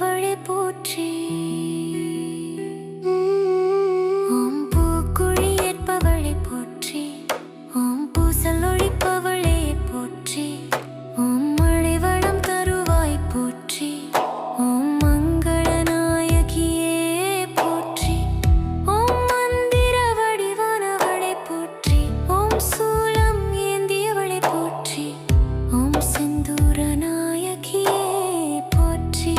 அளிப்பவளே போற்றி. ஓம் பூக்குழி ஏற்பவளே போற்றி. ஓம் பூசல் ஒழிப்பவளே போற்றி. ஓம் மழை வளம் தருவாய் போற்றி. ஓம் மங்கள நாயகியே போற்றி. ஓம் மந்திர வடிவானவளே போற்றி. ஓம் சூலம் ஏந்தியவளே போற்றி. ஓம் செந்தூர நாயகியே போற்றி.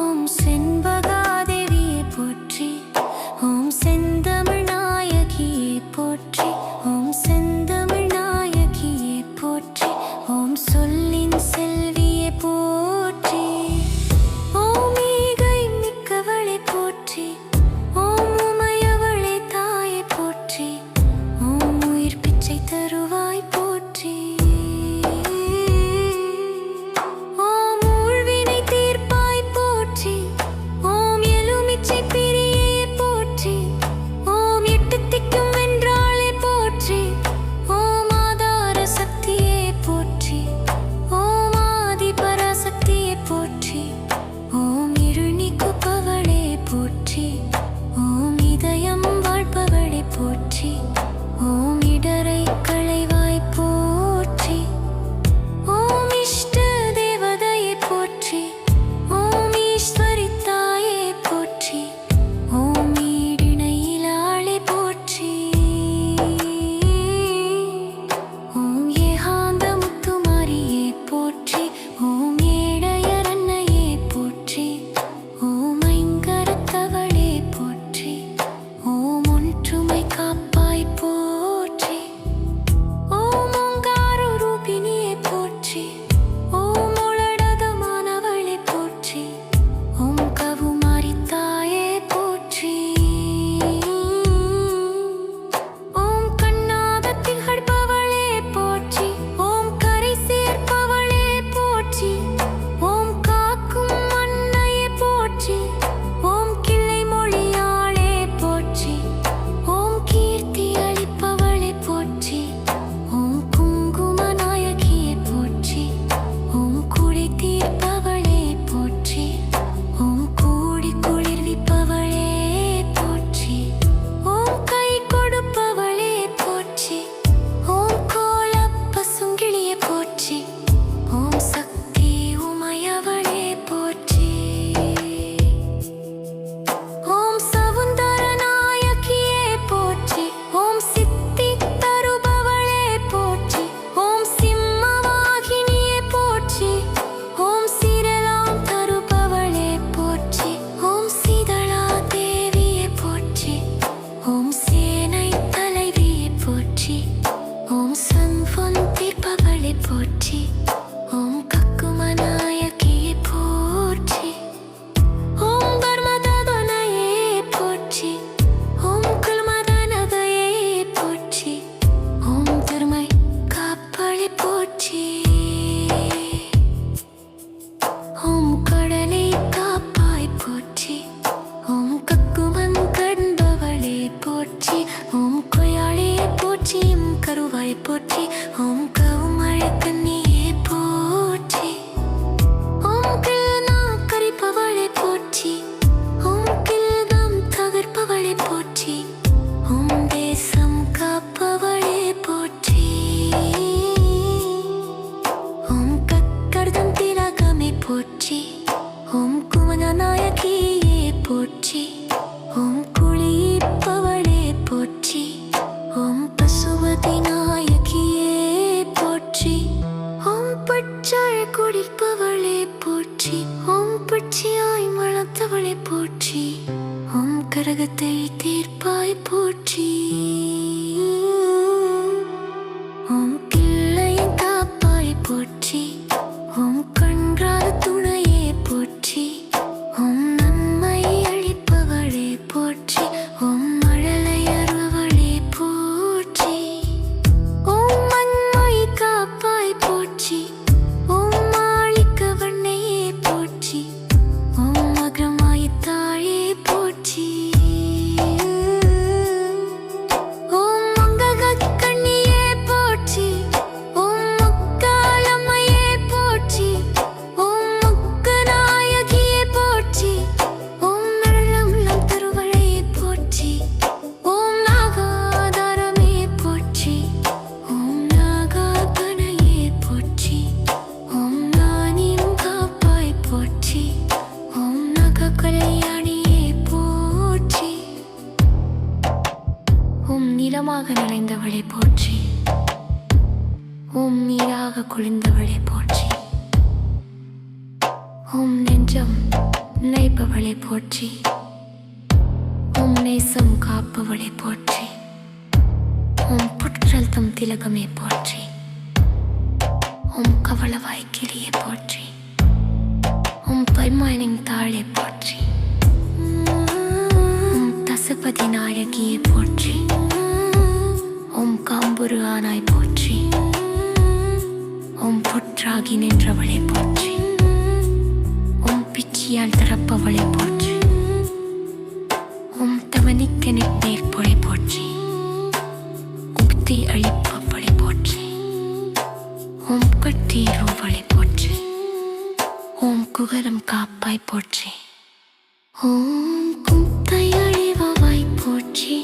ஓம் செண்பகாதேவியே போற்றி. ஓம் செந்தமிழ் நாயகியே போற்றி. ஓம் செந்தமிழ் நாயகியே போற்றி. ஓம் சொல்லின் செல்வியே போற்றி. ஓம் ஈகை மிக்கவளே போற்றி. ஓம் உமையவளே தாயே போற்றி. ஓம் உயிர் பிச்சை தருவாய் போற்றி. ஓம் ஊழ்வினை தீர்ப்பாய் போற்றி. ஓம் எலுமிச்சை பிரியே போற்றி. ஓம் எட்டு திக்கும் வென்றாளே போற்றி. ஓம் ஆதார சக்தியே போற்றி. ஓம் ஆதி பராசக்தியே போற்றி. ஓம் இருள் நீக்குபவளே போற்றி. ஓம் இதயம் வாழ்பவளே போற்றி. ஓம் இடரை களைவாய் போற்றி. ஓம் இஷ்ட தேவதையே போற்றி. ஓம் ஈஸ்வரி தாயே போற்றி. ஓம் ஈடிணையிலாளே போற்றி. ஓம் ஏகாந்த முத்துமாரியே போற்றி. ஓம் ஏழையரண்ணையே போற்றி. ஓம் ஐங்கரத்தவளே போற்றி. ஓம் ஒற்றுமை காப்பாய் போற்றி. ஓம் ஓங்கார ரூபிணியே போற்றி. ஓம் ஒளடதமானவளே போற்றி. ஓம் கவுமாரி தாயே போற்றி. ஓம் கண்ணாக திகழ்பவளே போற்றி. ஓம் கரை சேர்ப்பவளே போற்றி. ஓம் காக்கும் அன்னையே போற்றி. ஓம் கிளை மொழியாளே போற்றி. ஓம் கீர்த்தி அளிப்பவளே போற்றி. ஓம் குங்கும நாயகியே போற்றி. ஓம் குடி தீர்ப்பவளே போற்றி. ஓம் கூடி குளிர்விப்பவளே போற்றி. ஓம் கை கொடுப்பவளே போற்றி. ஓம் கோல பசுங்கிளியே போற்றி. ஓம் சக்தி உமையவளே போற்றி. ஓம் சவுந்தர நாயகியே போற்றி. ஓம் சித்தி தருபவளே போற்றி. ஓம் சிம்மவாகினியே போற்றி. ஓம் சீரலாம் தருபவளே போற்றி. ஓம் சீதளா தேவியே போற்றி. ஓம் சேனை தலைவியே போற்றி. ஓம் சன்ஃபொன் தீர்ப்பவளே போற்றி. ஓம் கக்கும நாயகியே போற்றி. ஓம் கர்மததனையே போற்றி. ஓம் குல்மதனகையே போற்றி. ஓம் தர்மை காப்பளே போற்றி. ஓம் கடலை காப்பாய் போற்றி. ஓம் கக்குமன் கண்பவளே போற்றி. ஓம் கொயாளே போற்றி. ஓம் கருவாய் போற்றி. ஓம் கவுமழை கண்ணியே போற்றி. ஓம் கிள்னா கரிப்பவளே போற்றி. ஓம் கில்கம் தகர்ப்பவளே போற்றி. ஓம் தேசம் காப்பவளே போற்றி. ஓம் கக்கர்தம் திலகமே போற்றி. ஓம் குமன நாயகியே போற்றி. ஓம் குளிப்பவளே போற்றி. ஓம் பசுபதி நாயகியே போற்றி. ஓம் பச்சாழ் குடிப்பவளே போற்றி. ஓம் பட்சியாய் வளர்த்தவளே போற்றி. ஓம் கரகத்தை தீர்ப்பாய் போற்றி. ஓம் கிள்ளையின் காப்பாய் போற்றி. ஓம் கன்றாத துணையே போற்றி. ஓம் நன்மை அளிப்பவளே போற்றி. ஓம் மழலை அருள்பவளே போற்றி. ஓம் மண்மை காப்பாய் போற்றி. ஓம் மாளிக வண்ணையே போற்றி. ஓம் மகரமாய் தாயே போற்றி. ஓம் மங்க ஊராக நனைந்தவளை போற்றி, ஓம் நீராக குளிர்ந்தவளை போற்றி, ஓம் நெஞ்சம் நினைப்பவளை போற்றி, ஓம் நேசம் காப்பவளை போற்றி, ஓம் புற்றல் தம் திலகமே போற்றி, ஓம் கவளவாய் கிளியை போற்றி, ஓம் பைமானின் தாழை போற்றி, ஓம் தசபதி நாயகியை போற்றி, ஓம் காம்புரு ஆனாய் போற்றி, ஓம் புற்றாகி நின்றவளை போற்றி, ஓம் பிச்சியால் திறப்பவளை போற்றி, ஓம் தவனிக்க நிற்பேற்பொழை போற்றி, உக்தி அழிப்பவளை போற்றி, ஓம் கட்டீருவளை போற்றி, ஓம் குகரம் காப்பாய் போற்றி, ஓம் குத்தை அழிவாய் போற்றி.